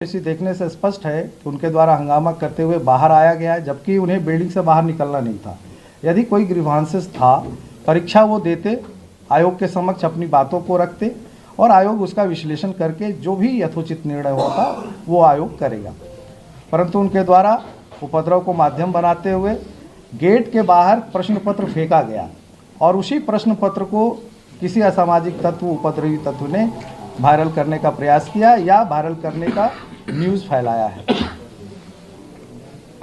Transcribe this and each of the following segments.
इसी देखने से स्पष्ट है कि उनके द्वारा हंगामा करते हुए बाहर आया गया है, जबकि उन्हें बिल्डिंग से बाहर निकलना नहीं था। यदि कोई ग्रीवांसेस था, परीक्षा वो देते, आयोग के समक्ष अपनी बातों को रखते और आयोग उसका विश्लेषण करके जो भी यथोचित निर्णय होता वो आयोग करेगा। परंतु उनके द्वारा उपद्रव को माध्यम बनाते हुए गेट के बाहर प्रश्न पत्र फेंका गया और उसी प्रश्न पत्र को किसी असामाजिक तत्व, उपद्रवी तत्व ने वायरल करने का प्रयास किया या वायरल करने का न्यूज़ फैलाया है।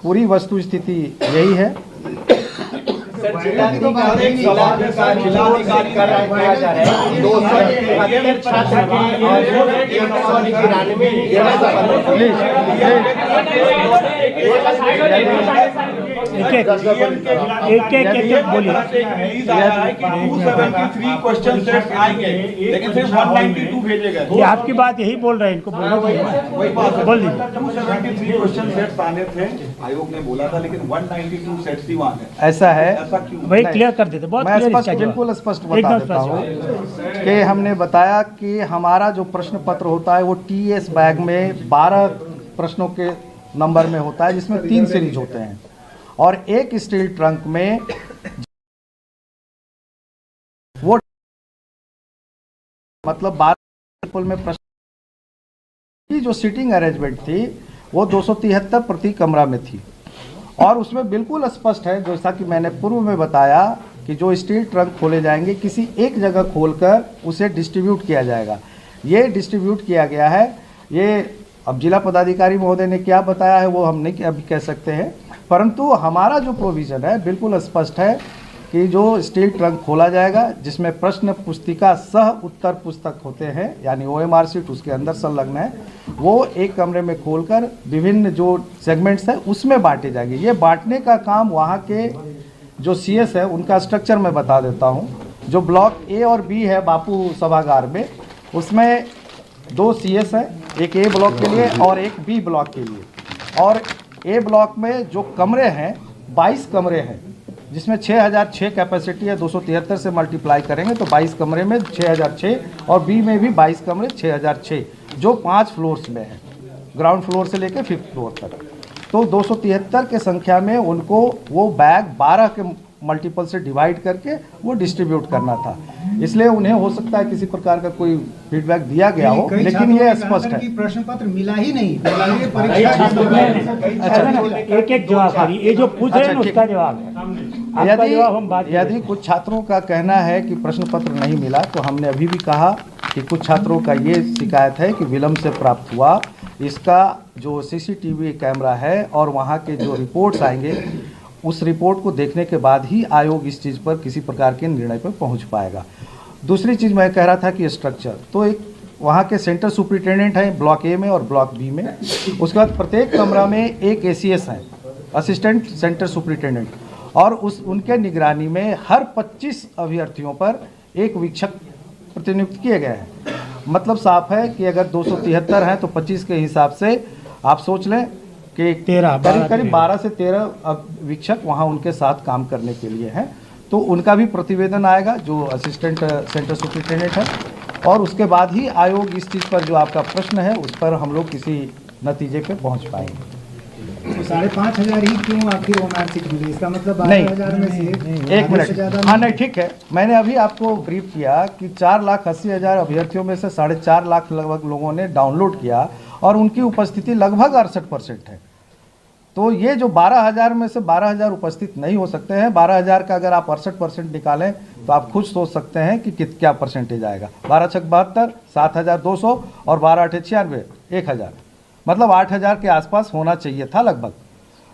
पूरी वस्तु स्थिति यही है। एक बोलिए। लेकिन सिर्फ 192 भेजे गए। ये आपकी बात यही बोल रहे हैं, इनको बोल दीजिए। 273 क्वेश्चन सेट्स आने थे, आयोग ने बोला था, लेकिन 192 सेट्स ही वहाँ है। ऐसा है, वही क्लियर कर देते। बहुत मैं बिल्कुल स्पष्ट बता देता हूँ कि हमने बताया कि हमारा जो प्रश्न पत्र होता है वो TS बैग में 12 प्रश्नों के नंबर में होता है, जिसमें 3 सीरीज होते हैं और एक स्टील ट्रंक में वो मतलब 12 में प्रश्न की जो सीटिंग अरेंजमेंट थी वो 273 प्रति कमरा में थी और उसमें बिल्कुल स्पष्ट है, जैसा कि मैंने पूर्व में बताया, कि जो स्टील ट्रंक खोले जाएंगे किसी एक जगह खोलकर उसे डिस्ट्रीब्यूट किया जाएगा। ये डिस्ट्रीब्यूट किया गया है। ये अब जिला पदाधिकारी महोदय ने क्या बताया है वो हम नहीं अभी कह सकते हैं, परंतु हमारा जो प्रोविज़न है बिल्कुल स्पष्ट है कि जो स्टील ट्रंक खोला जाएगा जिसमें प्रश्न पुस्तिका सह उत्तर पुस्तक होते हैं, यानी OMR शीट उसके अंदर संलग्न है, वो एक कमरे में खोलकर विभिन्न जो सेगमेंट्स हैं उसमें बांटे जाएंगे। ये बांटने का काम वहाँ के जो CS है उनका स्ट्रक्चर मैं बता देता हूँ। जो ब्लॉक A और B है बापू सभागार में, उसमें 2 CS हैं, एक A ब्लॉक के लिए और एक B ब्लॉक के लिए। और A ब्लॉक में जो कमरे हैं 22 कमरे हैं, जिसमें 6006 कैपेसिटी है। 273 से मल्टीप्लाई करेंगे तो 22 कमरे में 6006 और B में भी 22 कमरे 6006, जो 5 फ्लोर्स में है, ग्राउंड फ्लोर से लेकर 5th फ्लोर तक। तो 273 के संख्या में उनको वो बैग 12 के मल्टीपल से डिवाइड करके वो डिस्ट्रीब्यूट करना था। इसलिए उन्हें हो सकता है किसी प्रकार का कोई फीडबैक दिया गया हो, लेकिन ये स्पष्ट है प्रश्न पत्र मिला ही नहीं। एक जवाब करिए, ये जो पूछ रहे हैं उसका जवाब है। यदि कुछ छात्रों का कहना है कि प्रश्न पत्र नहीं मिला, तो हमने अभी भी कहा कि कुछ छात्रों का ये शिकायत है कि विलम्ब से प्राप्त हुआ। इसका जो CCTV कैमरा है और वहाँ के जो रिपोर्ट्स आएंगे, उस रिपोर्ट को देखने के बाद ही आयोग इस चीज़ पर किसी प्रकार के निर्णय पर पहुँच पाएगा। दूसरी चीज़ मैं कह रहा था कि स्ट्रक्चर, तो एक वहाँ के सेंटर सुपरिटेंडेंट हैं ब्लॉक A में और ब्लॉक B में। उसके बाद प्रत्येक कमरा में एक ACS हैं, असिस्टेंट सेंटर सुपरिटेंडेंट, और उनके निगरानी में हर 25 अभ्यर्थियों पर एक वीक्षक प्रतिनियुक्त किए गए हैं। मतलब साफ है कि अगर 273 हैं तो 25 के हिसाब से आप सोच लें कि करीब 12 से 13 वीक्षक वहाँ उनके साथ काम करने के लिए हैं। तो उनका भी प्रतिवेदन आएगा जो असिस्टेंट सेंटर सुपरिटेंडेंट है, और उसके बाद ही आयोग इस चीज़ पर जो आपका प्रश्न है उस पर हम लोग किसी नतीजे पे पहुँच पाएंगे। तो 5,500 ही क्यों आखिर OMR शीट मिली? इसका मतलब 12,000 में से एक मिनट, हाँ नहीं ठीक है, मैंने अभी आपको ब्रीफ किया कि 4,80,000 अभ्यर्थियों में से 4.5 लाख लगभग लोगों ने डाउनलोड किया और उनकी उपस्थिति लगभग 68% है। तो ये जो 12,000 में से 12,000 उपस्थित नहीं हो सकते हैं। 12,000 का अगर आप 68% निकालें तो आप खुद सोच सकते हैं कि क्या परसेंटेज आएगा। 12 छक 72, 7,200 और 12 8 96, 1,000, मतलब 8,000 के आसपास होना चाहिए था लगभग,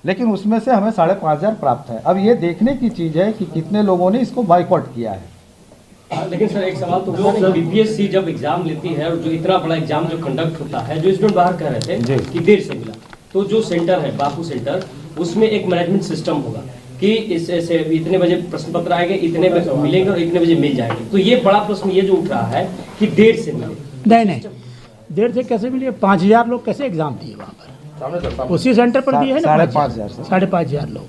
लेकिन उसमें से हमें 5,500 प्राप्त है। अब ये देखने की चीज़ है कि कितने लोगों ने इसको बॉयकॉट किया है। लेकिन सर एक सवाल तो जो BPSC जब एग्जाम लेती है और जो इतना बड़ा एग्जाम जो कंडक्ट होता है, जो स्टूडेंट बाहर कह रहे थे कि देर से मिला, तो जो सेंटर है बापू सेंटर, उसमें एक मैनेजमेंट सिस्टम होगा कि इससे इतने बजे प्रश्न पत्र आएंगे, इतने बजे मिलेंगे और इतने बजे मिल जाएंगे। तो ये बड़ा प्रश्न ये जो उठ रहा है कि देर से मिले। नहीं, देर से कैसे मिले? 5,000 लोग कैसे एग्जाम दिए वहाँ पर? उसी सेंटर पर दिए है ना 5,500 5,500 लोग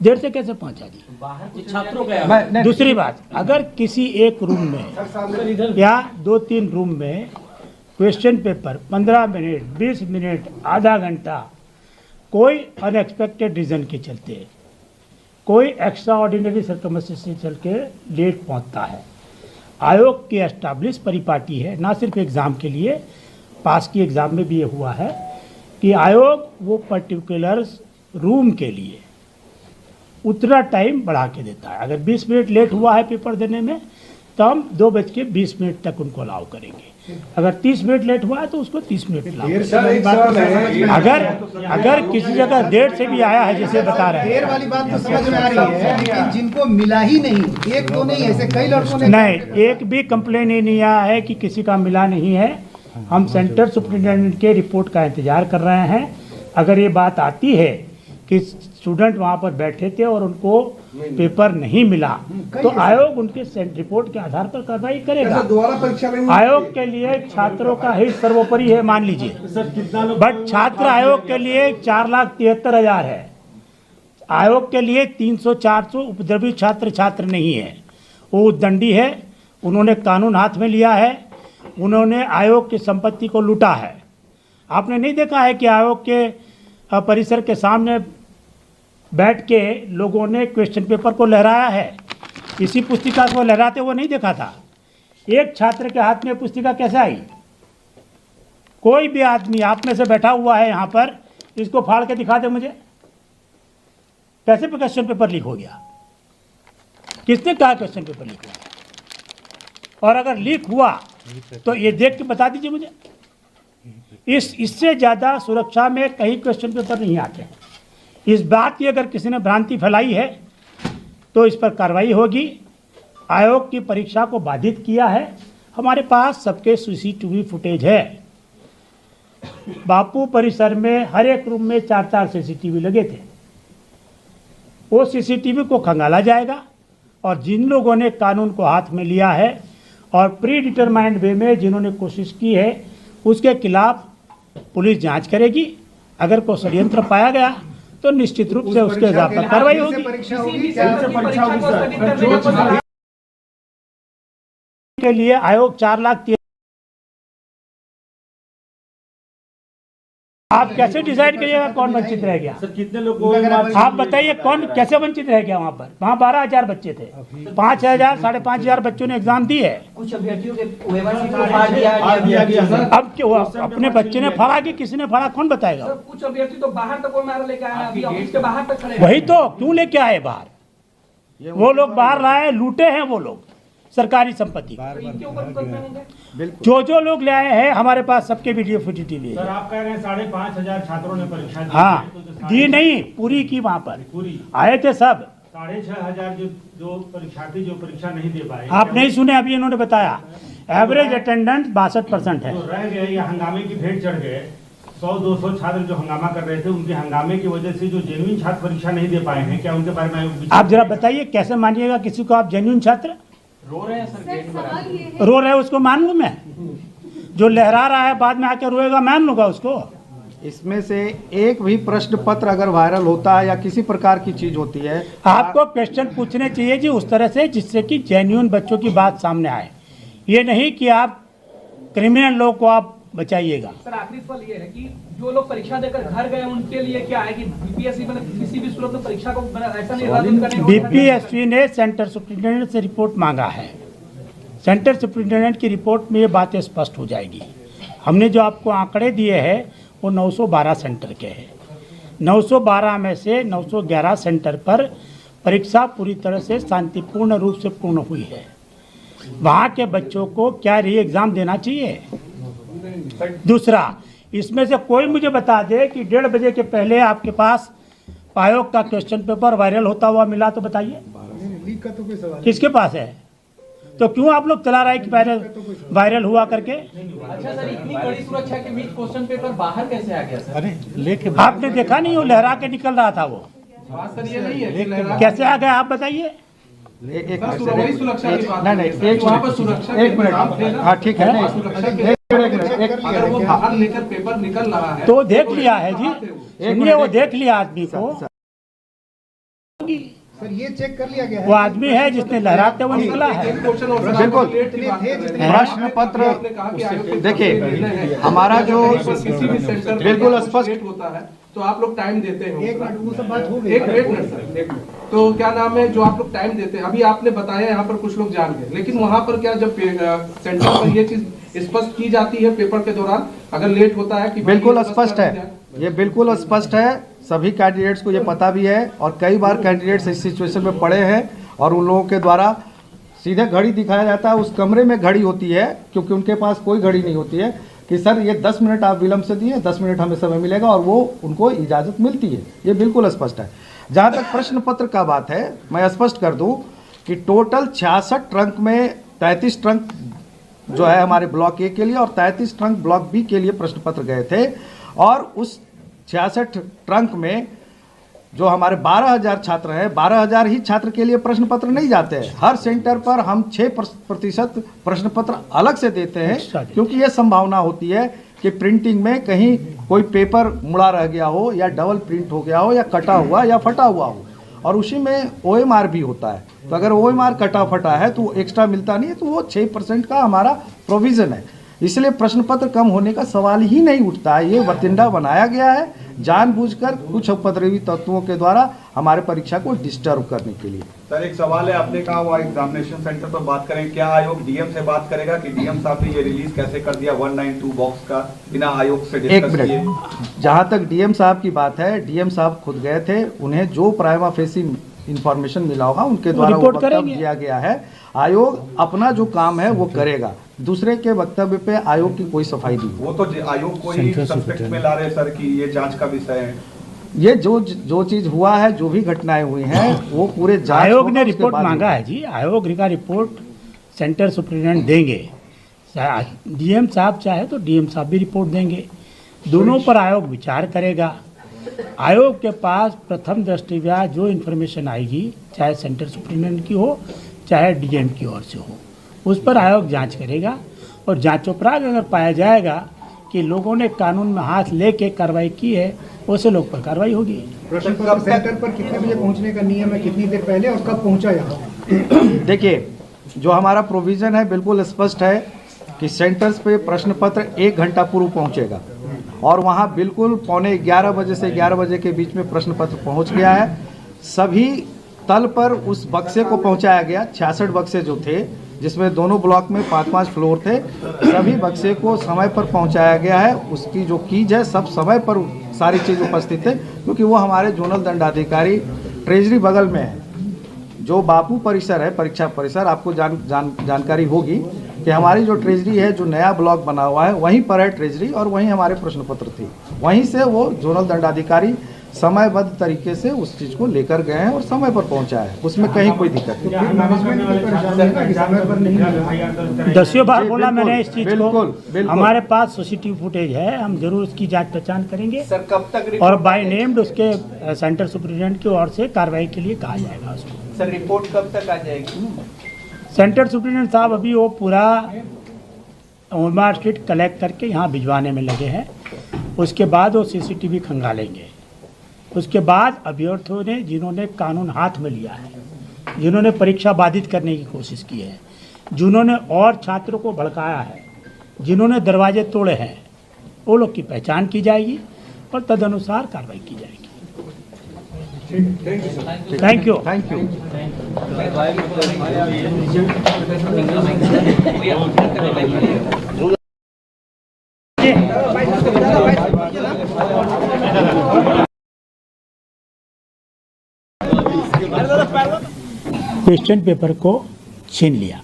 देर से कैसे पहुँचा दी? छात्रों का। दूसरी बात, अगर किसी एक रूम में या 2-3 रूम में क्वेश्चन पेपर 15 मिनट, 20 मिनट, आधा घंटा, कोई अनएक्सपेक्टेड रीज़न के चलते, कोई एक्स्ट्रा ऑर्डिनरी सर्कमस्टेंस से चल के लेट पहुंचता है। आयोग की एस्टैब्लिश परिपाटी है, ना सिर्फ एग्ज़ाम के लिए, पास की एग्ज़ाम में भी ये हुआ है कि आयोग वो पर्टिकुलर रूम के लिए उतना टाइम बढ़ा के देता है। अगर 20 मिनट लेट हुआ है पेपर देने में तो हम 2:20 तक उनको अलाउ करेंगे। अगर 30 मिनट लेट हुआ है तो उसको 30 मिनट अलाउ करेंगे। अगर किसी जगह देर से भी आया है, जैसे बता रहे हैं, देर वाली बात तो समझ में आ रही है, लेकिन जिनको मिला ही नहीं, एक दो नहीं, ऐसे कई लड़कों ने नहीं, एक भी कंप्लेन ही नहीं आया है कि किसी का मिला नहीं है। हम सेंटर सुपरिटेंडेंट के रिपोर्ट का इंतजार कर रहे हैं। अगर ये बात आती है कि स्टूडेंट वहाँ पर बैठे थे और उनको पेपर नहीं मिला तो आयोग उनके रिपोर्ट के आधार पर कार्रवाई करेगा। दोबारा परीक्षा में आयोग के लिए छात्रों का हित सर्वोपरि है, मान लीजिए, बट छात्र आयोग के लिए 4,73,000 है। आयोग के लिए 300-400 उपद्रवी छात्र नहीं है, वो उद्दंडी है। उन्होंने कानून हाथ में लिया है, उन्होंने आयोग की संपत्ति को लूटा है। आपने नहीं देखा है कि आयोग के परिसर के सामने बैठ के लोगों ने क्वेश्चन पेपर को लहराया है। इसी पुस्तिका को लहराते हुए नहीं देखा था। एक छात्र के हाथ में पुस्तिका कैसे आई? कोई भी आदमी आप में से बैठा हुआ है यहाँ पर, इसको फाड़ के दिखा दे मुझे, कैसे क्वेश्चन पेपर लीक हो गया? किसने कहा क्वेश्चन पेपर लीक हुआ? और अगर लीक हुआ तो ये देख के बता दीजिए मुझे। इससे ज़्यादा सुरक्षा में कहीं क्वेश्चन पेपर नहीं आते। इस बात की अगर किसी ने भ्रांति फैलाई है तो इस पर कार्रवाई होगी। आयोग की परीक्षा को बाधित किया है। हमारे पास सबके सीसीटीवी फुटेज है। बापू परिसर में हर एक रूम में 4-4 सीसीटीवी लगे थे। वो सीसीटीवी को खंगाला जाएगा और जिन लोगों ने कानून को हाथ में लिया है और प्री डिटरमाइंड वे में जिन्होंने कोशिश की है उसके खिलाफ पुलिस जांच करेगी। अगर कोई षड्यंत्र पाया गया तो निश्चित रूप से उसके खिलाफ कार्रवाई होगी। के लिए आयोग 4 लाख आप कैसे डिसाइड करिएगा कौन वंचित रह गया? सर कितने लोग आप बताइए कौन कैसे वंचित रह गया? वहाँ पर 12,000 बच्चे थे, 5,000 5,500 बच्चों ने एग्जाम दी है। कुछ अभ्यर्थियों के waiver sheet को फाड़ दिया। अब क्यों अपने बच्चे ने फाड़ा कि किसी ने फाड़ा, कौन बताएगा? सर कुछ अभ्यर्थी तो बाहर तक मार लेके आए हैं, अभी ऑफिस के बाहर तक खड़े हैं। वही तो, क्यों लेके आए बाहर? वो लोग बाहर लाए, लूटे हैं वो लोग सरकारी संपत्ति। इनके ऊपर मुकदमे होंगे। जो लोग ले आए हैं हमारे पास सबके वीडियो फुटेज सर आप कह रहे हैं 5,500 छात्रों ने परीक्षा दी। हाँ तो दी नहीं, पूरी की, वहाँ पर पूरी आए थे सब। 6,500 जो परीक्षार्थी जो परीक्षा नहीं दे पाए, आप नहीं सुने, अभी इन्होंने बताया एवरेज अटेंडेंस 62% है। तो रह गए या हंगामे की भेंट चढ़ गए। 100-200 छात्र जो हंगामा कर रहे थे, उनके हंगामे की वजह से जो जेन्युइन छात्र परीक्षा नहीं दे पाए हैं, क्या उनके बारे में आयोग आप जरा बताइए कैसे मानिएगा किसी को आप जेन्युइन छात्र? रो रहे हैं सर, रो रहे उसको मान लूं मैं? जो लहरा रहा है बाद में आके रोएगा, मान लूंगा उसको? इसमें से एक भी प्रश्न पत्र अगर वायरल होता है या किसी प्रकार की चीज होती है, आपको क्वेश्चन पूछने चाहिए जी उस तरह से जिससे कि जेन्युइन बच्चों की बात सामने आए। ये नहीं कि आप क्रिमिनल लोग को आप बचाइएगा। सर आखिरी सवाल ये है कि जो लोग परीक्षा देकर घर गए उनके लिए क्या है कि बीपीएससी किसी भी सूरत में परीक्षा को ऐसा निर्धारित करने बीपीएससी ने सेंटर सुपरिटेंडेंट से रिपोर्ट मांगा है। सेंटर सुपरिटेंडेंट की रिपोर्ट में ये बातें स्पष्ट हो जाएगी। हमने जो आपको आंकड़े दिए हैं वो 912 सेंटर के हैं। 912 में से 911 सेंटर पर परीक्षा पूरी तरह से शांतिपूर्ण रूप से पूर्ण हुई है। वहाँ के बच्चों को क्या री एग्ज़ाम देना चाहिए? दूसरा, इसमें से कोई मुझे बता दे कि 1:30 बजे के पहले आपके पास आयोग का क्वेश्चन पेपर वायरल होता हुआ मिला तो बताइए। लीक का तो कोई सवाल किसके पास है? तो क्यों आप लोग चला रहे हैं कि वायरल हुआ करके? अच्छा सर, इतनी बड़ी सुरक्षा के बीच क्वेश्चन पेपर बाहर कैसे आ गया सर? अरे लेके आपने देखा नहीं, वो लहरा के निकल रहा था वो, बात सर ये नहीं है कैसे आ गया आप बताइए? एक मिनट, हाँ ठीक है, बाहर लेकर पेपर निकल रहा है तो देख लिया है जी, सुनिए, वो देख लिया आदमी को। सर ये चेक कर लिया गया है वो आदमी है जिसने लहराते हुए निकला है। बिल्कुल प्रश्न पत्र देखिए हमारा जो किसी भी सेंटर बिल्कुल स्पष्ट होता है तो आप लोग टाइम देते हो। एक मिनट वो सब बात हो गई। एक मिनट सर, एक मिनट। तो क्या नाम है जो आप लोग टाइम देते हैं, अभी आपने बताया यहाँ पर कुछ लोग जान गए, लेकिन वहाँ पर क्या जब सेंटर पर ये चीज स्पष्ट की जाती है पेपर के दौरान अगर लेट होता है कि बिल्कुल स्पष्ट है, ये बिल्कुल स्पष्ट है, सभी कैंडिडेट्स को ये पता भी है और कई बार कैंडिडेट्स इस सिचुएशन में पड़े हैं और उन लोगों के द्वारा सीधे घड़ी दिखाया जाता है। उस कमरे में घड़ी होती है क्योंकि उनके पास कोई घड़ी नहीं होती है कि सर ये 10 मिनट आप विलम्ब से दिए, 10 मिनट हमें समय मिलेगा और वो उनको इजाज़त मिलती है। ये बिल्कुल स्पष्ट है। जहाँ तक प्रश्न पत्र का बात है, मैं स्पष्ट कर दूं कि टोटल 66 ट्रंक में 33 ट्रंक जो है हमारे ब्लॉक ए के लिए और 33 ट्रंक ब्लॉक बी के लिए प्रश्न पत्र गए थे और उस 66 ट्रंक में जो हमारे 12,000 छात्र हैं, 12,000 ही छात्र के लिए प्रश्न पत्र नहीं जाते हैं। हर सेंटर पर हम 6% प्रश्न पत्र अलग से देते हैं क्योंकि ये संभावना होती है कि प्रिंटिंग में कहीं कोई पेपर मुड़ा रह गया हो या डबल प्रिंट हो गया हो या कटा हुआ या फटा हुआ हो और उसी में OMR भी होता है। तो अगर OMR कटा फटा है तो एक्स्ट्रा मिलता नहीं है, तो वो 6% का हमारा प्रोविज़न है। इसलिए प्रश्न पत्र कम होने का सवाल ही नहीं उठता है। ये वतिंडा बनाया गया है जानबूझकर कुछ उपद्रवी तत्वों के द्वारा हमारे परीक्षा को डिस्टर्ब करने के लिए। सर एक सवाल है, आपने कहा वो एग्जामिनेशन सेंटर पर बात करें, क्या आयोग डीएम से बात करेगा कि डीएम साहब ने ये रिलीज कैसे कर दिया 192 बॉक्स का बिना आयोग से एक डिस्कस किए? मिनट, जहाँ तक डीएम साहब की बात है, डीएम साहब खुद गए थे, उन्हें जो प्राइमा फेसी इंफॉर्मेशन मिला होगा उनके द्वारा वो वक्तव्य दिया गया है। आयोग अपना जो काम है वो करेगा, दूसरे के वक्तव्य पे आयोग की कोई सफाई नहीं। वो तो आयोग को ही सस्पेक्ट में ला रहे सर कि ये जांच का विषय है। ये जो चीज हुआ है, जो भी घटनाएं हुई हैं वो पूरे जांच आयोग ने रिपोर्ट मांगा है जी, आयोग का रिपोर्ट सेंटर सुप्रिटेंडेंट देंगे। डीएम साहब चाहे तो डीएम साहब भी रिपोर्ट देंगे, दोनों पर आयोग विचार करेगा। आयोग के पास प्रथम दृष्टया जो इन्फॉर्मेशन आएगी, चाहे सेंटर सुप्रिटेंडेंट की हो चाहे डीएम की ओर से हो, उस पर आयोग जांच करेगा और जांचोपरांत अगर पाया जाएगा कि लोगों ने कानून में हाथ लेके कार्रवाई की है, वैसे लोग पर कार्रवाई होगी। प्रश्न पत्र सेंटर पर कितने बजे पहुंचने का नियम है, कितनी देर पहले और कब पहुंचा यहाँ? देखिए, जो हमारा प्रोविज़न है बिल्कुल स्पष्ट है कि सेंटर्स पे प्रश्न पत्र 1 घंटा पूर्व पहुंचेगा और वहाँ बिल्कुल 11:15 बजे से 11 बजे के बीच में प्रश्न पत्र पहुँच गया है। सभी तल पर उस बक्से को पहुँचाया गया। 66 बक्से जो थे, जिसमें दोनों ब्लॉक में 5-5 फ्लोर थे, सभी बक्से को समय पर पहुंचाया गया है। उसकी जो कीज है सब समय पर सारी चीज़ उपस्थित है क्योंकि वो हमारे जोनल दंडाधिकारी ट्रेजरी बगल में है। जो बापू परिसर है, परीक्षा परिसर, आपको जानकारी होगी कि हमारी जो ट्रेजरी है, जो नया ब्लॉक बना हुआ है, वहीं पर है ट्रेजरी और वहीं हमारे प्रश्न पत्र थे। वहीं से वो जोनल दंडाधिकारी समयबद्ध तरीके से उस चीज को लेकर गए हैं और समय पर पहुंचा है, उसमें कहीं कोई दिक्कत नहीं। 10 बार बोला मैंने इस चीज को। बिल्कुल। हमारे पास सीसीटीवी फुटेज है, हम जरूर उसकी जांच पहचान करेंगे सर कब तक और बाय नेम्ड उसके सेंटर सुप्रिटेंडेंट की ओर से कार्रवाई के लिए कहा जाएगा उसको। सर रिपोर्ट कब तक आ जाएगी? सेंटर सुप्रिटेंडेंट साहब अभी वो पूरा OMR शीट कलेक्ट करके यहाँ भिजवाने में लगे हैं। उसके बाद वो CCTV खंगालेंगे। उसके बाद अभ्यर्थियों ने, जिन्होंने कानून हाथ में लिया है, जिन्होंने परीक्षा बाधित करने की कोशिश की है, जिन्होंने और छात्रों को भड़काया है, जिन्होंने दरवाजे तोड़े हैं, वो लोग की पहचान की जाएगी और तदनुसार कार्रवाई की जाएगी। Thank you. Thank you. Question paper को छीन लिया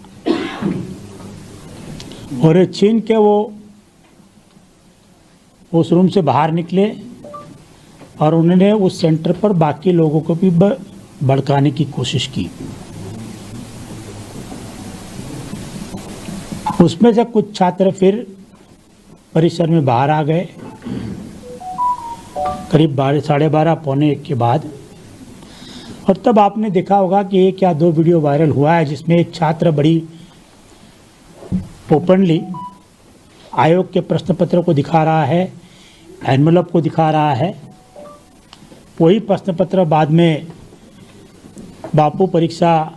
और छीन के वो उस रूम से बाहर निकले और उन्होंने उस सेंटर पर बाकी लोगों को भी भड़काने की कोशिश की। उसमें से कुछ छात्र फिर परिसर में बाहर आ गए करीब 12:30 पौने 1 के बाद, और तब आपने देखा होगा कि एक या 2 वीडियो वायरल हुआ है जिसमें एक छात्र बड़ी ओपनली आयोग के प्रश्न पत्र को दिखा रहा है, एनवेलप को दिखा रहा है। वही प्रश्न पत्र बाद में बापू परीक्षा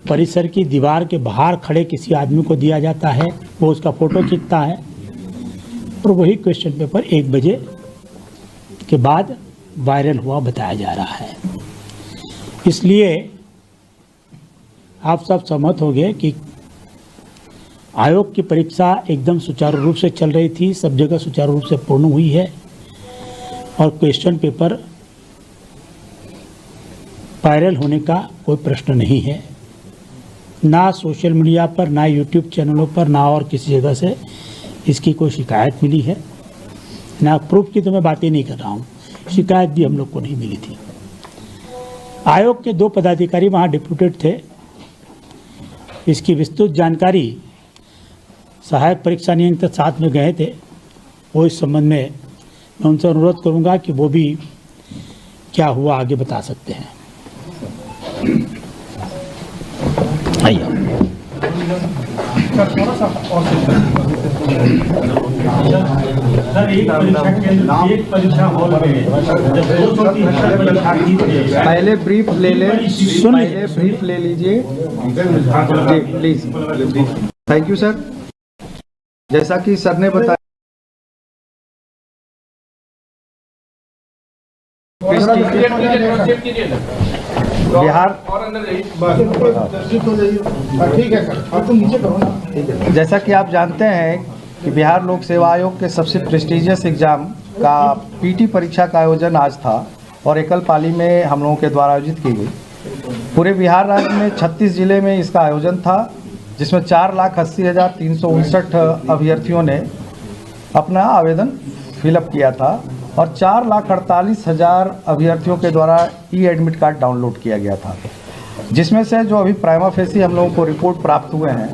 परिसर की दीवार के बाहर खड़े किसी आदमी को दिया जाता है, वो उसका फ़ोटो खींचता है और वही क्वेश्चन पेपर 1 बजे के बाद वायरल हुआ बताया जा रहा है। इसलिए आप सब सहमत हो गए कि आयोग की परीक्षा एकदम सुचारू रूप से चल रही थी, सब जगह सुचारू रूप से पूर्ण हुई है और क्वेश्चन पेपर वायरल होने का कोई प्रश्न नहीं है। ना सोशल मीडिया पर, ना यूट्यूब चैनलों पर, ना और किसी जगह से इसकी कोई शिकायत मिली है। ना प्रूफ की तो मैं बात ही नहीं कर रहा हूँ, शिकायत भी हम लोग को नहीं मिली थी। आयोग के 2 पदाधिकारी वहाँ डिप्यूटेड थे। इसकी विस्तृत जानकारी सहायक परीक्षा नियंत्रक साथ में गए थे, वो इस संबंध में मैं उनसे अनुरोध करूंगा कि वो भी क्या हुआ आगे बता सकते हैं। आइए। सर, एक परीक्षा हॉल में जब 273 परीक्षार्थी थे, पहले ब्रीफ ले ले, पहले ब्रीफ ले लीजिए जी प्लीज। Thank you sir. जैसा कि सर ने बताया, बिहार ठीक है सर, आप तो नीचे करो ना। जैसा कि आप जानते हैं कि बिहार लोक सेवा आयोग के सबसे प्रेस्टिजियस एग्जाम का पीटी परीक्षा का आयोजन आज था और एकल पाली में हम लोगों के द्वारा आयोजित की गई। पूरे बिहार राज्य में 36 जिले में इसका आयोजन था, जिसमें 4,80,359 अभ्यर्थियों ने अपना आवेदन फिलअप किया था और 4,48,000 अभ्यर्थियों के द्वारा ई एडमिट कार्ड डाउनलोड किया गया था, जिसमें से जो अभी प्राइमा फेसी हम लोगों को रिपोर्ट प्राप्त हुए हैं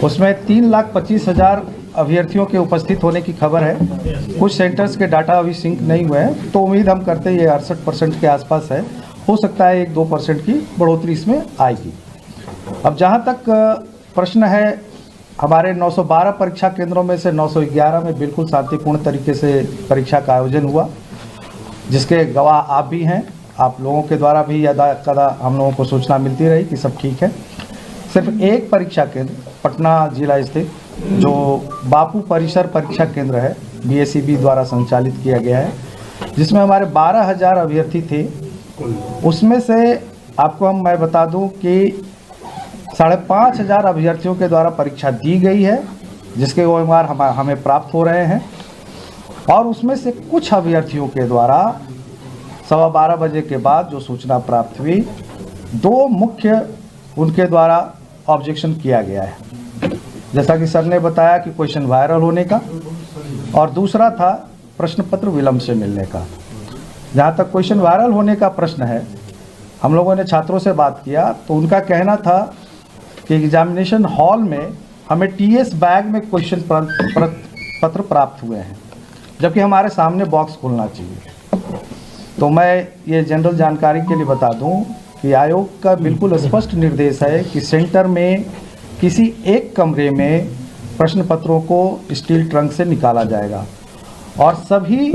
उसमें 3,25,000 अभ्यर्थियों के उपस्थित होने की खबर है। कुछ सेंटर्स के डाटा अभी सिंक नहीं हुए हैं, तो उम्मीद हम करते हैं ये 68% के आसपास है। हो सकता है 1-2% की बढ़ोतरी इसमें आएगी। अब जहाँ तक प्रश्न है, हमारे 912 परीक्षा केंद्रों में से 911 में बिल्कुल शांतिपूर्ण तरीके से परीक्षा का आयोजन हुआ, जिसके गवाह आप भी हैं। आप लोगों के द्वारा भी यदा कदा हम लोगों को सूचना मिलती रही कि सब ठीक है। सिर्फ एक परीक्षा केंद्र पटना जिला स्थित जो बापू परिसर परीक्षा केंद्र है, BSEB द्वारा संचालित किया गया है, जिसमें हमारे 12,000 अभ्यर्थी थे। उसमें से आपको मैं बता दूं कि 5,500 अभ्यर्थियों के द्वारा परीक्षा दी गई है, जिसके OMR हमें प्राप्त हो रहे हैं। और उसमें से कुछ अभ्यर्थियों के द्वारा 12:15 बजे के बाद जो सूचना प्राप्त हुई, 2 मुख्य उनके द्वारा ऑब्जेक्शन किया गया है। जैसा कि सर ने बताया कि क्वेश्चन वायरल होने का, और दूसरा था प्रश्न पत्र विलंब से मिलने का। जहाँ तक क्वेश्चन वायरल होने का प्रश्न है, हम लोगों ने छात्रों से बात किया तो उनका कहना था कि एग्जामिनेशन हॉल में हमें TS बैग में क्वेश्चन पत्र प्राप्त हुए हैं, जबकि हमारे सामने बॉक्स खुलना चाहिए। तो मैं ये जनरल जानकारी के लिए बता दूं कि आयोग का बिल्कुल स्पष्ट निर्देश है कि सेंटर में किसी एक कमरे में प्रश्न पत्रों को स्टील ट्रंक से निकाला जाएगा और सभी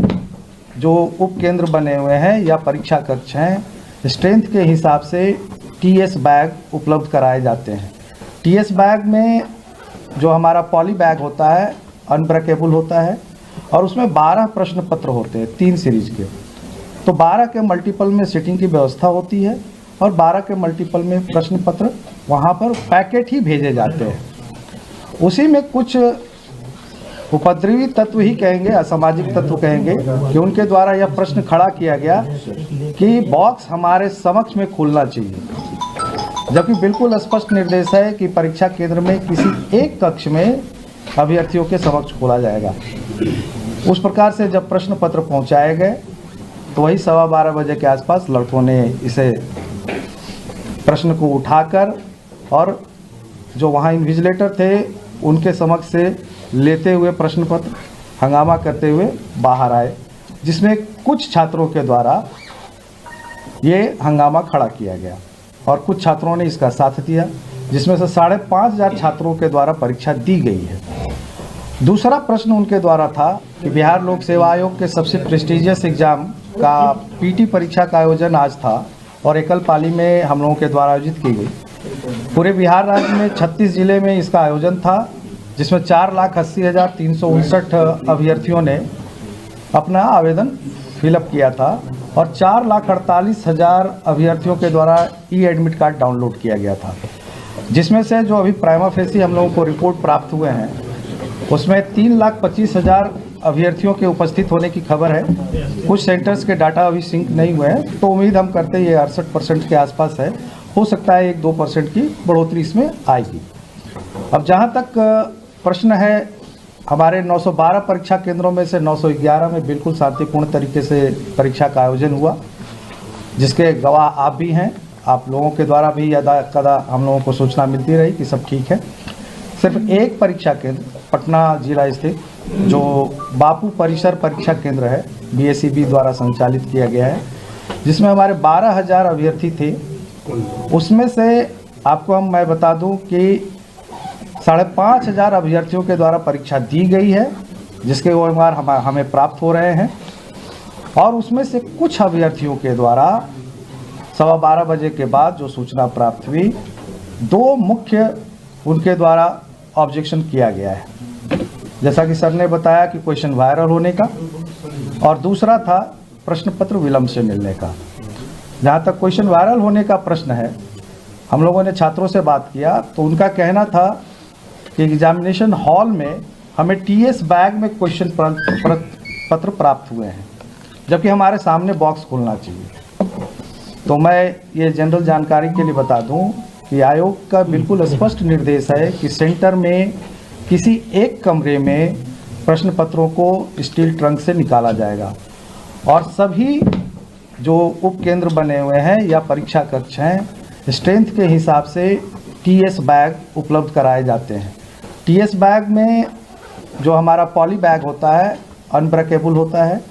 जो उप केंद्र बने हुए हैं या परीक्षा कक्ष हैं, स्ट्रेंथ के हिसाब से TS बैग उपलब्ध कराए जाते हैं। TS बैग में जो हमारा पॉली बैग होता है, अनब्रेकेबल होता है और उसमें 12 प्रश्न पत्र होते हैं 3 सीरीज के। तो 12 के मल्टीपल में सीटिंग की व्यवस्था होती है और 12 के मल्टीपल में प्रश्न पत्र वहाँ पर पैकेट ही भेजे जाते हैं। उसी में कुछ उपद्रवी तत्व ही कहेंगे, असामाजिक तत्व कहेंगे, कि उनके द्वारा यह प्रश्न खड़ा किया गया कि बॉक्स हमारे समक्ष में खुलना चाहिए, जबकि बिल्कुल स्पष्ट निर्देश है कि परीक्षा केंद्र में किसी एक कक्ष में अभ्यर्थियों के समक्ष खोला जाएगा। उस प्रकार से जब प्रश्न पत्र पहुंचाए गए तो वही 12:15 बजे के आसपास लड़कों ने इसे प्रश्न को उठाकर और जो वहाँ इन्विजिलेटर थे उनके समक्ष से लेते हुए प्रश्न पत्र हंगामा करते हुए बाहर आए, जिसमें कुछ छात्रों के द्वारा ये हंगामा खड़ा किया गया और कुछ छात्रों ने इसका साथ दिया, जिसमें से 5,500 छात्रों के द्वारा परीक्षा दी गई है। दूसरा प्रश्न उनके द्वारा था कि बिहार लोक सेवा आयोग के सबसे प्रेस्टिजियस एग्जाम का पीटी परीक्षा का आयोजन आज था और एकल पाली में हम लोगों के द्वारा आयोजित की गई। पूरे बिहार राज्य में 36 जिले में इसका आयोजन था, जिसमें 4,80,359 अभ्यर्थियों ने अपना आवेदन फिलअप किया था और 4,48,000 अभ्यर्थियों के द्वारा ई एडमिट कार्ड डाउनलोड किया गया था। जिसमें से जो अभी प्राइमा फेसी हम लोगों को रिपोर्ट प्राप्त हुए हैं, उसमें 3,25,000 अभ्यर्थियों के उपस्थित होने की खबर है। कुछ सेंटर्स के डाटा अभी सिंक नहीं हुए हैं, तो उम्मीद हम करते हैं ये 68% के आसपास है। हो सकता है 1-2% की बढ़ोतरी इसमें आएगी। अब जहाँ तक प्रश्न है, हमारे 912 परीक्षा केंद्रों में से 911 में बिल्कुल शांतिपूर्ण तरीके से परीक्षा का आयोजन हुआ, जिसके गवाह आप भी हैं। आप लोगों के द्वारा भी यदा कदा हम लोगों को सूचना मिलती रही कि सब ठीक है। सिर्फ एक परीक्षा केंद्र पटना जिला स्थित जो बापू परिसर परीक्षा केंद्र है, BSEB द्वारा संचालित किया गया है, जिसमें हमारे 12,000 अभ्यर्थी थे। उसमें से आपको मैं बता दूं कि 5,500 अभ्यर्थियों के द्वारा परीक्षा दी गई है, जिसके OMR हमें प्राप्त हो रहे हैं। और उसमें से कुछ अभ्यर्थियों के द्वारा 12:15 बजे के बाद जो सूचना प्राप्त हुई, 2 मुख्य उनके द्वारा ऑब्जेक्शन किया गया है। जैसा कि सर ने बताया कि क्वेश्चन वायरल होने का, और दूसरा था प्रश्न पत्र विलंब से मिलने का। जहाँ तक क्वेश्चन वायरल होने का प्रश्न है, हम लोगों ने छात्रों से बात किया तो उनका कहना था कि एग्जामिनेशन हॉल में हमें TS बैग में क्वेश्चन पत्र प्राप्त हुए हैं, जबकि हमारे सामने बॉक्स खुलना चाहिए। तो मैं ये जनरल जानकारी के लिए बता दूं कि आयोग का बिल्कुल स्पष्ट निर्देश है कि सेंटर में किसी एक कमरे में प्रश्न पत्रों को स्टील ट्रंक से निकाला जाएगा और सभी जो उपकेंद्र बने हुए हैं या परीक्षा कक्ष हैं, स्ट्रेंथ के हिसाब से TS बैग उपलब्ध कराए जाते हैं। TS बैग में जो हमारा पॉली बैग होता है, अनब्रेकेबल होता है,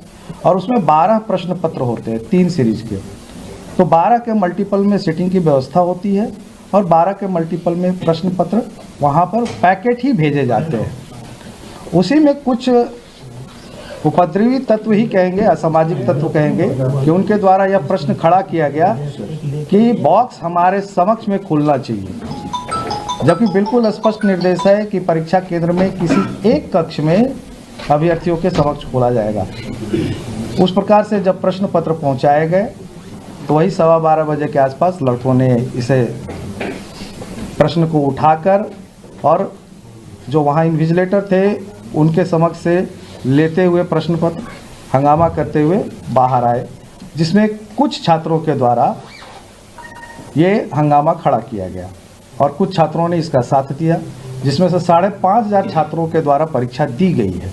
और उसमें 12 प्रश्न पत्र होते हैं 3 सीरीज के। तो 12 के मल्टीपल में सीटिंग की व्यवस्था होती है और 12 के मल्टीपल में प्रश्न पत्र वहाँ पर पैकेट ही भेजे जाते हैं। उसी में कुछ उपद्रवी तत्व ही कहेंगे, असामाजिक तत्व कहेंगे, कि उनके द्वारा यह प्रश्न खड़ा किया गया कि बॉक्स हमारे समक्ष में खुलना चाहिए, जबकि बिल्कुल स्पष्ट निर्देश है कि परीक्षा केंद्र में किसी एक कक्ष में अभ्यर्थियों के समक्ष खोला जाएगा। उस प्रकार से जब प्रश्न पत्र पहुँचाए गए तो वही 12:15 बजे के आसपास लड़कों ने इसे प्रश्न को उठाकर और जो वहाँ इन्विजिलेटर थे उनके समक्ष से लेते हुए प्रश्न पत्र हंगामा करते हुए बाहर आए, जिसमें कुछ छात्रों के द्वारा ये हंगामा खड़ा किया गया और कुछ छात्रों ने इसका साथ दिया, जिसमें से 5,500 छात्रों के द्वारा परीक्षा दी गई है।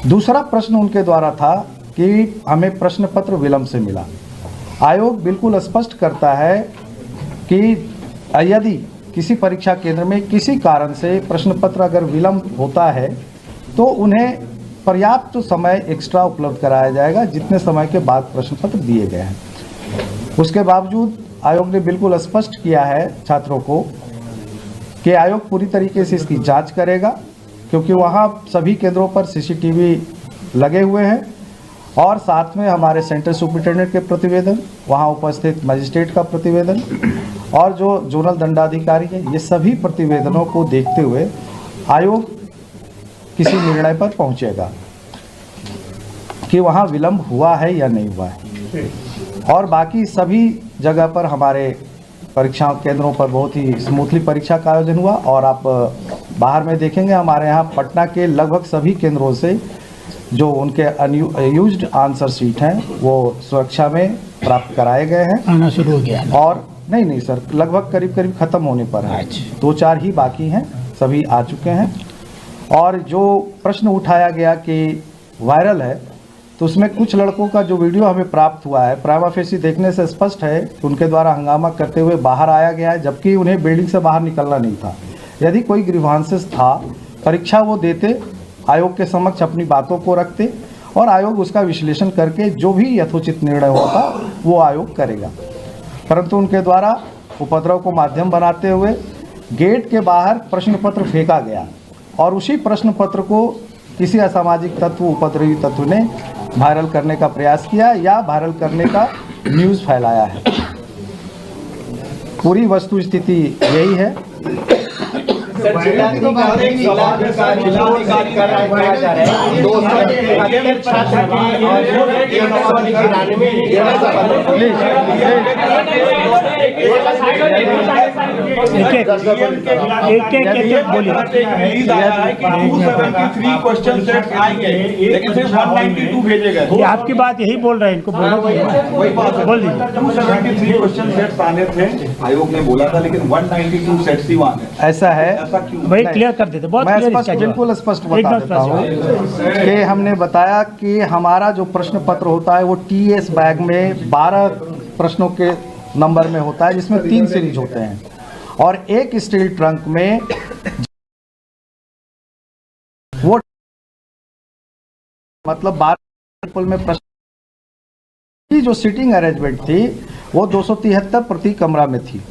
दूसरा प्रश्न उनके द्वारा था कि हमें प्रश्न पत्र विलंब से मिला। आयोग बिल्कुल स्पष्ट करता है कि यदि किसी परीक्षा केंद्र में किसी कारण से प्रश्न पत्र अगर विलंब होता है तो उन्हें पर्याप्त समय एक्स्ट्रा उपलब्ध कराया जाएगा, जितने समय के बाद प्रश्न पत्र दिए गए हैं। उसके बावजूद आयोग ने बिल्कुल स्पष्ट किया है छात्रों को कि आयोग पूरी तरीके से इसकी जांच करेगा, क्योंकि वहाँ सभी केंद्रों पर CCTV लगे हुए हैं और साथ में हमारे सेंटर सुपरिटेंडेंट के प्रतिवेदन, वहाँ उपस्थित मजिस्ट्रेट का प्रतिवेदन और जो जोनल दंडाधिकारी है, ये सभी प्रतिवेदनों को देखते हुए आयोग किसी निर्णय पर पहुँचेगा कि वहाँ विलंब हुआ है या नहीं हुआ है। और बाकी सभी जगह पर हमारे परीक्षा केंद्रों पर बहुत ही स्मूथली परीक्षा का आयोजन हुआ। और आप बाहर में देखेंगे हमारे यहाँ पटना के लगभग सभी केंद्रों से जो उनके अनयूज्ड आंसर शीट हैं वो सुरक्षा में प्राप्त कराए गए हैं। आना शुरू हो गया और नहीं सर, लगभग करीब ख़त्म होने पर है, 2-4 ही बाकी हैं, सभी आ चुके हैं। और जो प्रश्न उठाया गया कि वायरल है, तो उसमें कुछ लड़कों का जो वीडियो हमें प्राप्त हुआ है, प्राइमा फेसी देखने से स्पष्ट है कि उनके द्वारा हंगामा करते हुए बाहर आया गया है, जबकि उन्हें बिल्डिंग से बाहर निकलना नहीं था। यदि कोई ग्रीवांसेस था, परीक्षा वो देते, आयोग के समक्ष अपनी बातों को रखते और आयोग उसका विश्लेषण करके जो भी यथोचित निर्णय होता वो आयोग करेगा। परंतु उनके द्वारा उपद्रव को माध्यम बनाते हुए गेट के बाहर प्रश्न पत्र फेंका गया और उसी प्रश्न पत्र को किसी असामाजिक तत्व, उपद्रवी तत्व ने वायरल करने का प्रयास किया या वायरल करने का न्यूज़ फैलाया है। पूरी वस्तु स्थिति यही है। एक बोलिए। लेकिन सिर्फ 192 भेजे गए। ये आपकी बात यही बोल रहे हैं, इनको बोलना चाहिए। बोल दीजिए। 273 क्वेश्चन सेट्स आने थे, आयोग ने बोला था, लेकिन 192 सेट्स ही वहां है। ऐसा है, ऐसा क्यों? वही क्लियर कर देते। बहुत मैं क्लियर स्पष्ट, इसका बिल्कुल स्पष्ट बता एकदम देता हूँ कि हमने बताया कि हमारा जो प्रश्न पत्र होता है वो TS बैग में 12 प्रश्नों के नंबर में होता है, जिसमें 3 सीरीज होते हैं, और एक स्टील ट्रंक में वो मतलब 12 ट्रिपल में प्रश्न की जो सीटिंग अरेंजमेंट थी वो 273 प्रति कमरा में थी,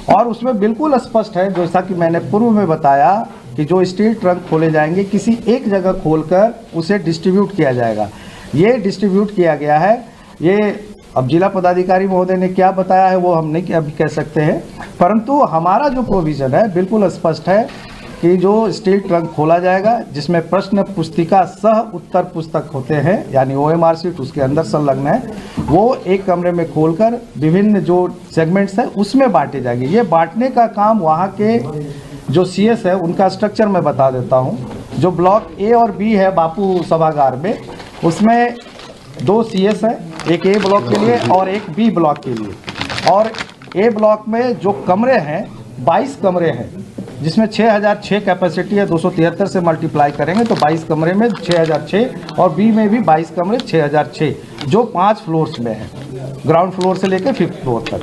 और उसमें बिल्कुल स्पष्ट है, जैसा कि मैंने पूर्व में बताया, कि जो स्टील ट्रंक खोले जाएंगे किसी एक जगह खोलकर उसे डिस्ट्रीब्यूट किया जाएगा। ये डिस्ट्रीब्यूट किया गया है। ये अब जिला पदाधिकारी महोदय ने क्या बताया है वो हम नहीं अभी कह सकते हैं, परंतु हमारा जो प्रोविज़न है बिल्कुल स्पष्ट है कि जो स्टील ट्रंक खोला जाएगा, जिसमें प्रश्न पुस्तिका सह उत्तर पुस्तक होते हैं, यानी OMR शीट उसके अंदर संलग्न है, वो एक कमरे में खोलकर विभिन्न जो सेगमेंट्स हैं उसमें बांटे जाएंगे। ये बांटने का काम वहाँ के जो CS है उनका स्ट्रक्चर मैं बता देता हूँ। जो ब्लॉक A और B है बापू सभागार में, उसमें 2 CS हैं, एक A ब्लॉक के लिए और एक B ब्लॉक के लिए। और A ब्लॉक में जो कमरे हैं 22 कमरे हैं, जिसमें 6006 कैपेसिटी है। 273 से मल्टीप्लाई करेंगे तो 22 कमरे में 6006, और B में भी 22 कमरे 6006, जो 5 फ्लोर्स में है, ग्राउंड फ्लोर से लेकर 5th फ्लोर तक।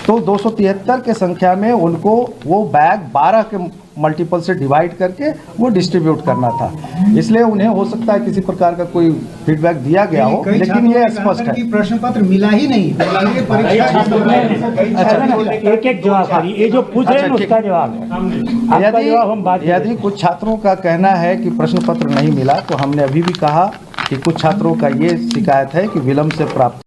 तो 273 के संख्या में उनको वो बैग 12 के मल्टीपल से डिवाइड करके वो डिस्ट्रीब्यूट करना था। इसलिए उन्हें हो सकता है किसी प्रकार का कोई फीडबैक दिया गया हो, लेकिन ये स्पष्ट है। प्रश्न पत्र मिला ही नहीं, एक एक जवाब करिए। ये जो पूछ रहे हैं उसका जवाब है। यदि कुछ छात्रों का कहना है कि प्रश्न पत्र नहीं मिला, तो हमने अभी भी कहा कि कुछ छात्रों का ये शिकायत है कि विलंब से प्राप्त